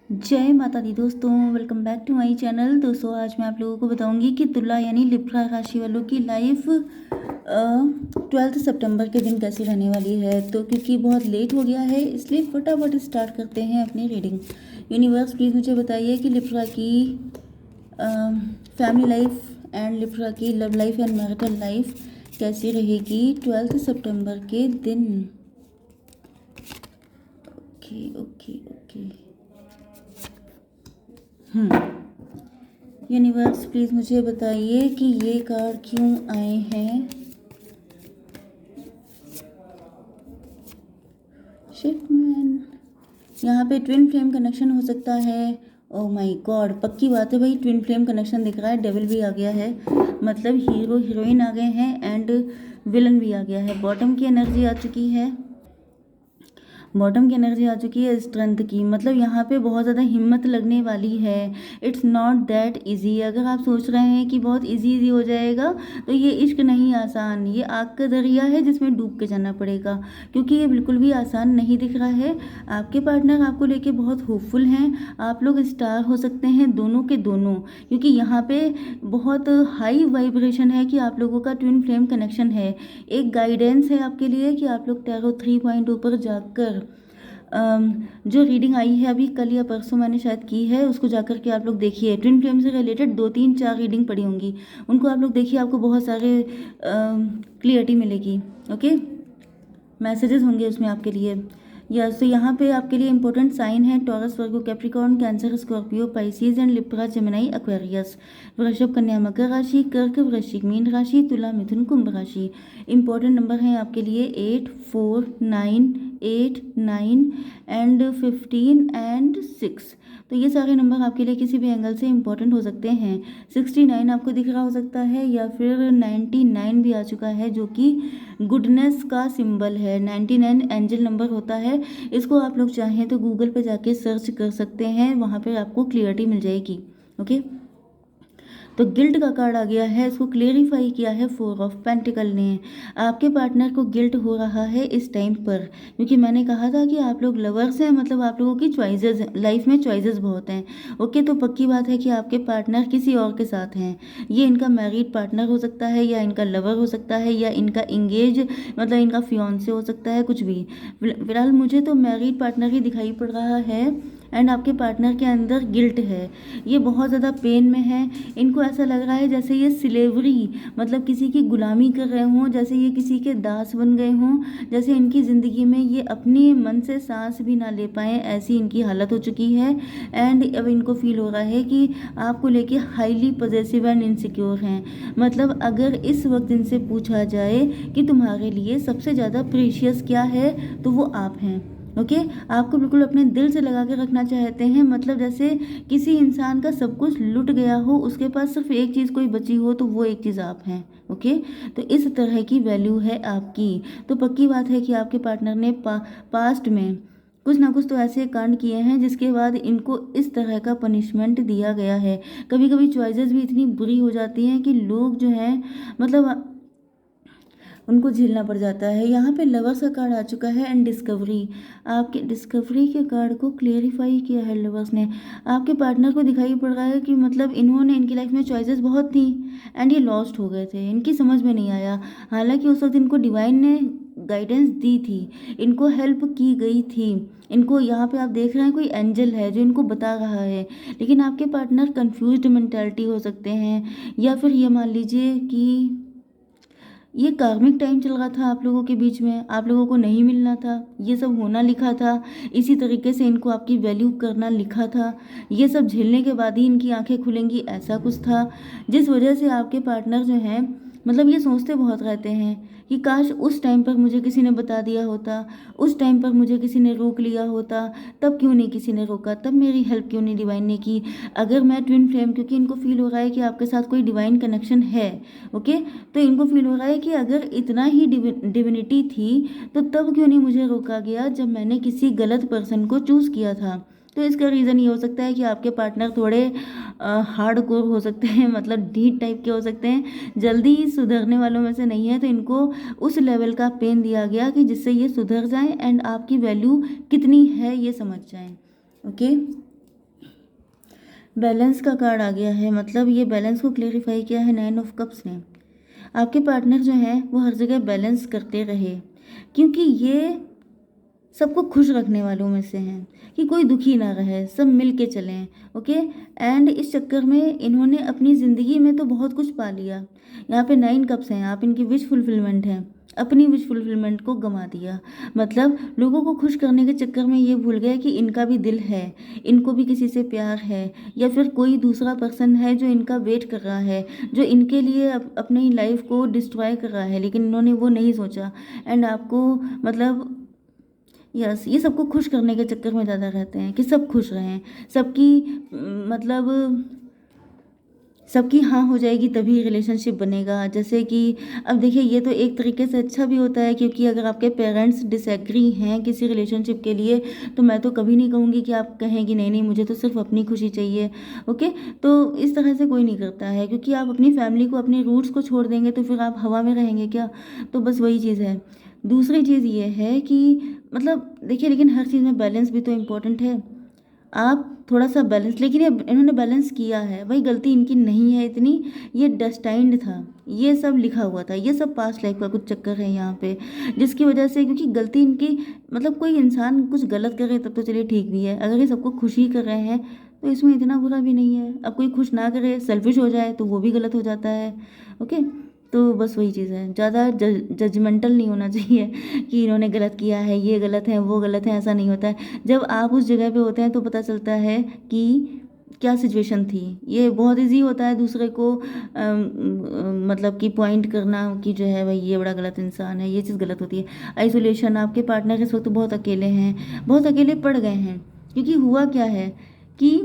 जय माता दी दोस्तों, welcome back to my channel. दोस्तों आज मैं आप लोगों को बताऊंगी कि तुला यानी लिब्रा राशि वालों की लाइफ 12 सितंबर के दिन कैसी रहने वाली है। तो क्योंकि बहुत लेट हो गया है इसलिए फटाफट स्टार्ट करते हैं अपनी रीडिंग। यूनिवर्स प्लीज़ मुझे बताइए कि लिब्रा की फैमिली लाइफ एंड लिब्रा की love life and marital life कैसी रहेगी 12 सितंबर के दिन। Okay okay okay. Universe please मुझे बताइए कि ये कार्ड क्यों आए हैं। शिट मैन, यहाँ पे ट्विन फ्लेम कनेक्शन हो सकता है। ओह माय गॉड, पक्की बात है भाई, ट्विन फ्लेम कनेक्शन दिख रहा है। डेविल भी आ गया है, मतलब हीरो हीरोइन आ गए हैं एंड विलन भी आ गया है। बॉटम की एनर्जी आ चुकी है, बॉटम की एनर्जी आ चुकी है स्ट्रेंथ की। मतलब यहाँ पे बहुत ज़्यादा हिम्मत लगने वाली है। It's not that easy. अगर आप सोच रहे हैं कि बहुत इजी हो जाएगा तो ये इश्क नहीं आसान, ये आग का दरिया है जिसमें डूब के जाना पड़ेगा, क्योंकि ये बिल्कुल भी आसान नहीं दिख रहा है। आपके पार्टनर आपको लेके बहुत होपफुल हैं। आप लोग स्टार हो सकते हैं दोनों के दोनों, क्योंकि यहाँ पे बहुत हाई वाइब्रेशन है कि आप लोगों का ट्विन फ्लेम कनेक्शन है। एक गाइडेंस है आपके लिए कि आप लोग टैरो 3.0 पर जाकर जो रीडिंग आई है अभी कल या परसों मैंने शायद की है, उसको जाकर के आप लोग देखिए। ट्विन फ्लेम से रिलेटेड 2 3 4 रीडिंग पड़ी होंगी, उनको आप लोग देखिए, आपको बहुत सारे क्लियरिटी मिलेगी। ओके, मैसेजेस होंगे उसमें आपके लिए। यस, तो यहाँ पे आपके लिए इंपॉर्टेंट साइन है taurus, Virgo, Capricorn, cancer, Scorpio, Pisces and Libra, Gemini, Aquarius. वृषभ, कन्या, मकर राशि, कर्क, वृश्चिक, मीन राशि, तुला, मिथुन, कुंभ राशि। इंपॉर्टेंट नंबर हैं आपके लिए 8 4 9 8 9 एंड 15 एंड 6। तो ये सारे नंबर आपके लिए किसी भी एंगल से इंपॉर्टेंट हो सकते हैं। 69 आपको दिख रहा हो सकता है, या फिर 99 भी आ चुका है जो कि गुडनेस का सिंबल है। 99 एंजल नंबर होता है। इसको आप लोग चाहें तो गूगल पे जाके सर्च कर सकते हैं, वहाँ पर आपको क्लियरिटी मिल जाएगी। ओके, तो गिल्ट का कार्ड आ गया है, इसको क्लेरिफाई किया है 4 ऑफ पेंटिकल ने। आपके पार्टनर को गिल्ट हो रहा है इस टाइम पर, क्योंकि मैंने कहा था कि आप लोग लवर्स हैं, मतलब आप लोगों की चॉइसेस, लाइफ में चॉइसेस बहुत हैं। ओके, तो पक्की बात है कि आपके पार्टनर किसी और के साथ हैं। ये इनका मैरिड पार्टनर हो सकता है, या इनका लवर हो सकता है, या इनका इंगेज मतलब इनका फियांसे हो सकता है, कुछ भी। फिलहाल मुझे तो मैरिड पार्टनर ही दिखाई पड़ रहा है एंड आपके पार्टनर के अंदर गिल्ट है। ये बहुत ज़्यादा पेन में है। इनको ऐसा लग रहा है जैसे ये सिलेवरी, मतलब किसी की गुलामी कर रहे हों, जैसे ये किसी के दास बन गए हों, जैसे इनकी ज़िंदगी में ये अपने मन से सांस भी ना ले पाएँ, ऐसी इनकी हालत हो चुकी है। एंड अब इनको फील हो रहा है कि आपको लेके हाईली पॉजेसिव एंड इनसिक्योर हैं। मतलब अगर इस वक्त इनसे पूछा जाए कि तुम्हारे लिए सबसे ज़्यादा प्रीशियस क्या है, तो वो आप हैं। ओके, आपको बिल्कुल अपने दिल से लगा के रखना चाहते हैं। मतलब जैसे किसी इंसान का सब कुछ लुट गया हो, उसके पास सिर्फ एक चीज़ कोई बची हो, तो वो एक चीज़ आप हैं। ओके, तो इस तरह की वैल्यू है आपकी। तो पक्की बात है कि आपके पार्टनर ने पास्ट में कुछ ना कुछ तो ऐसे कांड किए हैं जिसके बाद इनको इस तरह का पनिशमेंट दिया गया है। कभी कभी चॉइसेस भी इतनी बुरी हो जाती हैं कि लोग जो हैं, मतलब उनको झेलना पड़ जाता है। यहाँ पे लवर्स का कार्ड आ चुका है एंड डिस्कवरी। आपके डिस्कवरी के कार्ड को क्लेरिफाई किया है लवर्स ने। आपके पार्टनर को दिखाई पड़ रहा है कि मतलब इन्होंने, इनकी लाइफ में चॉइसेस बहुत थी एंड ये लॉस्ट हो गए थे, इनकी समझ में नहीं आया। हालांकि उस वक्त इनको डिवाइन ने गाइडेंस दी थी, इनको हेल्प की गई थी। इनको यहाँ पे आप देख रहे हैं कोई एंजल है जो इनको बता रहा है, लेकिन आपके पार्टनर कंफ्यूज्ड मेंटालिटी हो सकते हैं, या फिर ये मान लीजिए कि ये कार्मिक टाइम चल रहा था आप लोगों के बीच में, आप लोगों को नहीं मिलना था, ये सब होना लिखा था। इसी तरीके से इनको आपकी वैल्यू करना लिखा था। ये सब झेलने के बाद ही इनकी आंखें खुलेंगी, ऐसा कुछ था। जिस वजह से आपके पार्टनर जो हैं, मतलब ये सोचते बहुत रहते हैं कि काश उस टाइम पर मुझे किसी ने बता दिया होता, उस टाइम पर मुझे किसी ने रोक लिया होता, तब क्यों नहीं किसी ने रोका, तब मेरी हेल्प क्यों नहीं डिवाइन ने की। अगर मैं ट्विन फ्लेम, क्योंकि इनको फील हो रहा है कि आपके साथ कोई डिवाइन कनेक्शन है। ओके, तो इनको फील हो रहा है कि अगर इतना ही डिविनिटी थी तो तब क्यों नहीं मुझे रोका गया जब मैंने किसी गलत पर्सन को चूज़ किया था। तो इसका रीज़न ये हो सकता है कि आपके पार्टनर थोड़े हार्ड कोर हो सकते हैं, मतलब ढीठ टाइप के हो सकते हैं, जल्दी सुधरने वालों में से नहीं है। तो इनको उस लेवल का पेन दिया गया कि जिससे ये सुधर जाएं एंड आपकी वैल्यू कितनी है ये समझ जाएं। ओके, बैलेंस का कार्ड आ गया है, मतलब ये बैलेंस को क्लेरिफाई किया है 9 ऑफ कप्स ने। आपके पार्टनर जो हैं वो हर जगह बैलेंस करते रहे, क्योंकि ये सबको खुश रखने वालों में से हैं कि कोई दुखी ना रहे, सब मिल के चलें। ओके। एंड इस चक्कर में इन्होंने अपनी ज़िंदगी में तो बहुत कुछ पा लिया। यहाँ पे 9 कप्स हैं, आप इनकी विश फुलफिलमेंट हैं, अपनी विश फुलफिलमेंट को गंवा दिया। मतलब लोगों को खुश करने के चक्कर में ये भूल गए कि इनका भी दिल है, इनको भी किसी से प्यार है, या फिर कोई दूसरा पर्सन है जो इनका वेट कर रहा है, जो इनके लिए अपनी लाइफ को डिस्ट्रॉय कर रहा है, लेकिन इन्होंने वो नहीं सोचा। एंड आपको मतलब यस, ये सबको खुश करने के चक्कर में ज़्यादा रहते हैं कि सब खुश रहें, सबकी मतलब सबकी हाँ हो जाएगी तभी रिलेशनशिप बनेगा। जैसे कि अब देखिए, ये तो एक तरीके से अच्छा भी होता है, क्योंकि अगर आपके पेरेंट्स डिसएग्री हैं किसी रिलेशनशिप के लिए, तो मैं तो कभी नहीं कहूँगी कि आप कहें कि नहीं नहीं मुझे तो सिर्फ अपनी खुशी चाहिए। ओके। तो इस तरह से कोई नहीं करता है, क्योंकि आप अपनी फैमिली को, अपने रूट्स को छोड़ देंगे तो फिर आप हवा में रहेंगे क्या? तो बस वही चीज़ है। दूसरी चीज़ ये है कि मतलब देखिए, लेकिन हर चीज़ में बैलेंस भी तो इम्पोर्टेंट है। आप थोड़ा सा बैलेंस, लेकिन ये इन्होंने बैलेंस किया है भाई, गलती इनकी नहीं है इतनी, ये डेस्टाइंड था, ये सब लिखा हुआ था, ये सब पास्ट लाइफ का कुछ चक्कर है यहाँ पे, जिसकी वजह से, क्योंकि गलती इनकी, मतलब कोई इंसान कुछ गलत करे तब तो चलिए ठीक भी है, अगर ये सबको खुशी कर रहे हैं तो इसमें इतना बुरा भी नहीं है। अब कोई खुश ना करे, सेल्फिश हो जाए तो वो भी गलत हो जाता है। ओके। तो बस वही चीज़ है, ज़्यादा जजमेंटल नहीं होना चाहिए कि इन्होंने गलत किया है, ये गलत है, वो गलत है, ऐसा नहीं होता है। जब आप उस जगह पे होते हैं तो पता चलता है कि क्या सिचुएशन थी। ये बहुत इजी होता है दूसरे को मतलब कि पॉइंट करना कि जो है भाई ये बड़ा गलत इंसान है, ये चीज़ गलत होती है। आइसोलेशन, आपके पार्टनर इस वक्त बहुत अकेले हैं, बहुत अकेले पड़ गए हैं, क्योंकि हुआ क्या है कि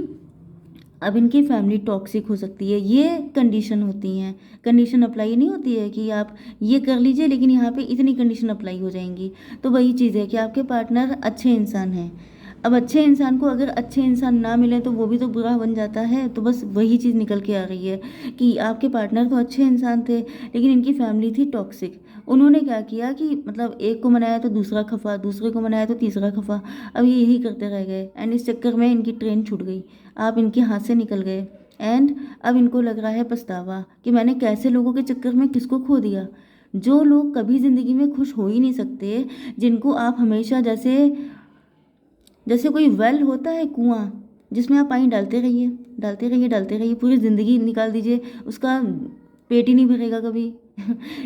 अब इनकी फैमिली टॉक्सिक हो सकती है। ये कंडीशन होती हैं, कंडीशन अप्लाई नहीं होती है कि आप ये कर लीजिए, लेकिन यहाँ पे इतनी कंडीशन अप्लाई हो जाएंगी। तो वही चीज़ है कि आपके पार्टनर अच्छे इंसान हैं। अब अच्छे इंसान को अगर अच्छे इंसान ना मिले तो वो भी तो बुरा बन जाता है। तो बस वही चीज़ निकल के आ रही है कि आपके पार्टनर तो अच्छे इंसान थे, लेकिन इनकी फैमिली थी टॉक्सिक। उन्होंने क्या किया कि मतलब एक को मनाया तो दूसरा खफा, दूसरे को मनाया तो तीसरा खफा, अब ये यही करते रह गए। एंड इस चक्कर में इनकी ट्रेन छूट गई, आप इनके हाथ से निकल गए। एंड अब इनको लग रहा है पछतावा कि मैंने कैसे लोगों के चक्कर में किसको खो दिया। जो लोग कभी ज़िंदगी में खुश हो ही नहीं सकते, जिनको आप हमेशा जैसे जैसे कोई वेल होता है, कुआं जिसमें आप पानी डालते रहिए, डालते रहिए, डालते रहिए, पूरी ज़िंदगी निकाल दीजिए, उसका पेट ही नहीं भरेगा कभी।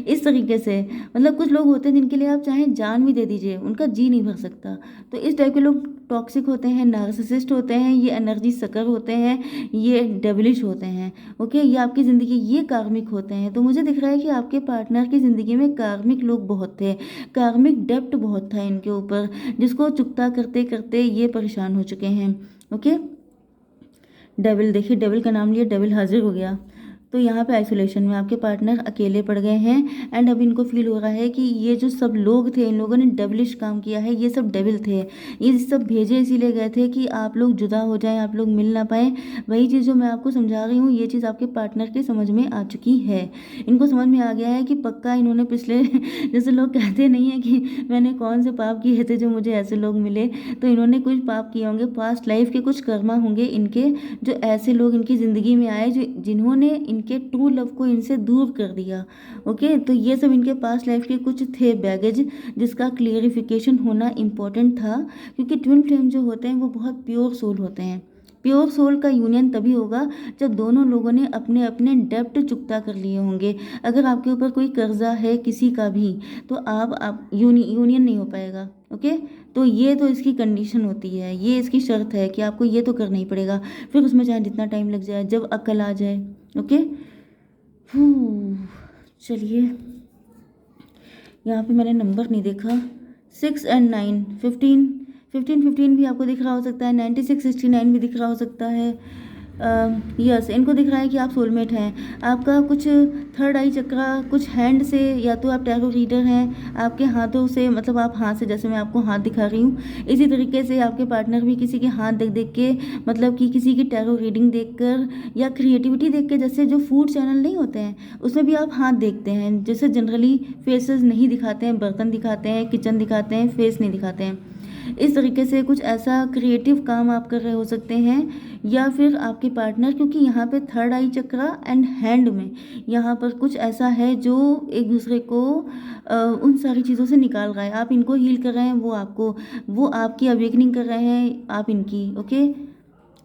इस तरीके से मतलब कुछ लोग होते हैं जिनके लिए आप चाहे जान भी दे दीजिए, उनका जी नहीं भर सकता। तो इस टाइप के लोग टॉक्सिक होते हैं, नार्सिसिस्ट होते हैं, ये एनर्जी सकर होते हैं, ये डेविलिश होते हैं। ओके। ये आपकी ज़िंदगी, ये कार्मिक होते हैं। तो मुझे दिख रहा है कि आपके पार्टनर की ज़िंदगी में कार्मिक लोग बहुत थे, कार्मिक डेप्ट बहुत था इनके ऊपर, जिसको चुकता करते करते ये परेशान हो चुके हैं। ओके। डेविल, देखिए डेविल का नाम लिया, डेविल हाजिर हो गया। तो यहाँ पे आइसोलेशन में आपके पार्टनर अकेले पड़ गए हैं। एंड अब इनको फील हो रहा है कि ये जो सब लोग थे, इन लोगों ने डेविलिश काम किया है, ये सब डेविल थे, ये सब भेजे इसीलिए गए थे कि आप लोग जुदा हो जाएं, आप लोग मिल ना पाएँ। वही चीज़ जो मैं आपको समझा रही हूँ, ये चीज़ आपके पार्टनर के समझ में आ चुकी है। इनको समझ में आ गया है कि पक्का इन्होंने पिछले जैसे लोग कहते नहीं है कि मैंने कौन से पाप किए थे जो मुझे ऐसे लोग मिले, तो इन्होंने कुछ पाप किए होंगे, पास्ट लाइफ के कुछ कर्मा होंगे इनके, जो ऐसे लोग इनकी ज़िंदगी में आए जो जिन्होंने इनके ट्रू लव को इनसे दूर कर दिया। ओके। तो ये सब इनके पास लाइफ के कुछ थे बैगेज, जिसका क्लियरिफिकेशन होना इम्पोर्टेंट था, क्योंकि ट्विन फ्लेम जो होते हैं वो बहुत प्योर सोल होते हैं। प्योर सोल का यूनियन तभी होगा जब दोनों लोगों ने अपने अपने डेप्ट चुकता कर लिए होंगे। अगर आपके ऊपर कोई कर्जा है किसी का भी, तो आप यूनियन नहीं हो पाएगा। ओके। तो ये तो इसकी कंडीशन होती है, ये इसकी शर्त है कि आपको ये तो करना ही पड़ेगा, फिर उसमें चाहे जितना टाइम लग जाए, जब अकल आ जाए। ओके। चलिए, यहाँ पे मैंने नंबर नहीं देखा, 6 एंड 9, 15 भी आपको दिख रहा हो सकता है, 96 69 भी दिख रहा हो सकता है। यस, इनको दिख रहा है कि आप सोलमेट हैं। आपका कुछ थर्ड आई चक्रा, कुछ हैंड से, या तो आप टैरो रीडर हैं, आपके हाथों से, मतलब आप हाथ से, जैसे मैं आपको हाथ दिखा रही हूँ, इसी तरीके से आपके पार्टनर भी किसी के हाथ देख देख के, मतलब कि किसी की टैरो रीडिंग देखकर या क्रिएटिविटी देख के, जैसे जो फूड चैनल नहीं होते हैं उसमें भी आप हाथ देखते हैं, जैसे जनरली फेसेस नहीं दिखाते हैं, बर्तन दिखाते हैं, किचन दिखाते हैं, फेस नहीं दिखाते हैं। इस तरीके से कुछ ऐसा क्रिएटिव काम आप कर रहे हो सकते हैं, या फिर आपके पार्टनर, क्योंकि यहाँ पे third I chakra and hand में यहाँ पर कुछ ऐसा है जो एक दूसरे को उन सारी चीज़ों से निकाल रहा है। आप इनको हील कर रहे हैं, वो आपकी अवेकनिंग कर रहे हैं, आप इनकी, ओके।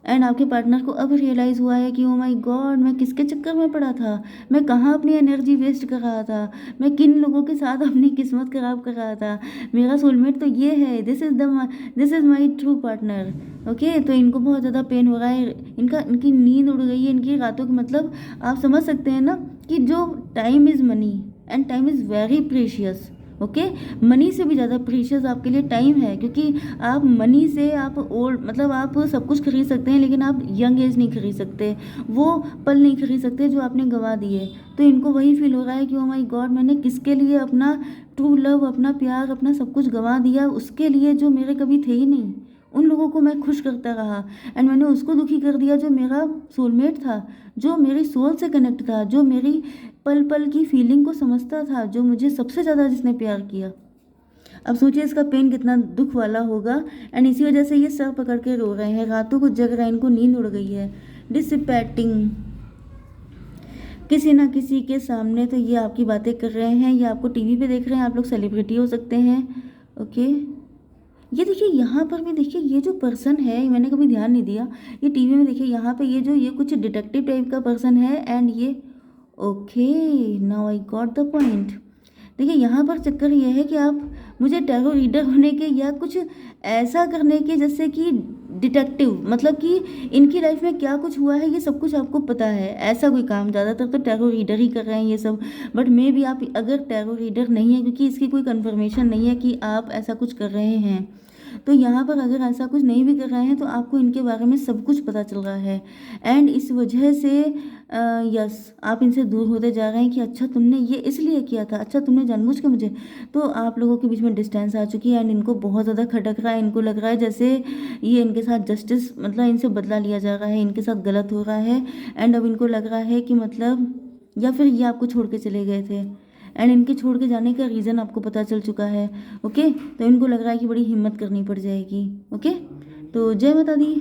एंड आपके पार्टनर को अब रियलाइज़ हुआ है कि ओ माय गॉड, मैं किसके चक्कर में पड़ा था, मैं कहाँ अपनी एनर्जी वेस्ट कर रहा था, मैं किन लोगों के साथ अपनी किस्मत खराब कर रहा था। मेरा सोलमेट तो ये है, this is my true partner, okay. तो इनको बहुत ज़्यादा पेन हो रहा है, इनकी नींद उड़ गई है इनकी रातों की। मतलब आप समझ सकते हैं ना कि जो time is money and time is very precious, okay. Money से भी ज़्यादा प्रीशियस आपके लिए टाइम है, क्योंकि आप मनी से आप ओल्ड, मतलब आप सब कुछ खरीद सकते हैं, लेकिन आप यंग एज नहीं खरीद सकते, वो पल नहीं खरीद सकते जो आपने गंवा दिए। तो इनको वही फील हो रहा है कि ओ माय गॉड, मैंने किसके लिए अपना ट्रू लव, अपना प्यार, अपना सब कुछ गंवा दिया, उसके लिए जो मेरे कभी थे ही नहीं। उन लोगों को मैं खुश करता रहा एंड मैंने उसको दुखी कर दिया जो मेरा सोलमेट था, जो मेरी सोल से कनेक्ट था, जो मेरी पल पल की फीलिंग को समझता था, जो मुझे सबसे ज़्यादा जिसने प्यार किया। अब सोचिए इसका पेन कितना दुख वाला होगा। एंड इसी वजह से ये सर पकड़ के रो रहे हैं, रातों को जग रहे हैं, इनको नींद उड़ गई है। डिसिपैटिंग किसी ना किसी के सामने तो ये आपकी बातें कर रहे हैं, ये आपको टीवी पे देख रहे हैं, आप लोग सेलिब्रिटी हो सकते हैं, ओके। ये देखिए यहाँ पर भी देखिए, ये जो पर्सन है, मैंने कभी ध्यान नहीं दिया, ये टीवी में देखिए यहाँ पे ये कुछ डिटेक्टिव टाइप का पर्सन है एंड ये, okay, now I got the point. देखिए यहाँ पर चक्कर ये है कि आप मुझे टैरो रीडर होने के या कुछ ऐसा करने के, जैसे कि डिटेक्टिव, मतलब कि इनकी लाइफ में क्या कुछ हुआ है ये सब कुछ आपको पता है, ऐसा कोई काम। ज़्यादातर तो टैरो रीडर ही कर रहे हैं ये सब, बट मे भी आप अगर टैरो रीडर नहीं है, क्योंकि इसकी कोई कन्फर्मेशन नहीं है कि आप ऐसा कुछ कर रहे हैं, तो यहाँ पर अगर ऐसा कुछ नहीं भी कर रहे हैं तो आपको इनके बारे में सब कुछ पता चल रहा है। एंड इस वजह से यस, आप इनसे दूर होते जा रहे हैं कि अच्छा तुमने ये इसलिए किया था, अच्छा तुमने जानबूझ के मुझे, तो आप लोगों के बीच में डिस्टेंस आ चुकी है। एंड इनको बहुत ज़्यादा खटक रहा है, इनको लग रहा है जैसे ये इनके साथ जस्टिस, मतलब इनसे बदला लिया जा रहा है, इनके साथ गलत हो रहा है। एंड अब इनको लग रहा है कि मतलब, या फिर ये आपको छोड़ के चले गए थे एंड इनके छोड़ के जाने का रीज़न आपको पता चल चुका है, ओके। तो इनको लग रहा है कि बड़ी हिम्मत करनी पड़ जाएगी, ओके। तो जय माता दी।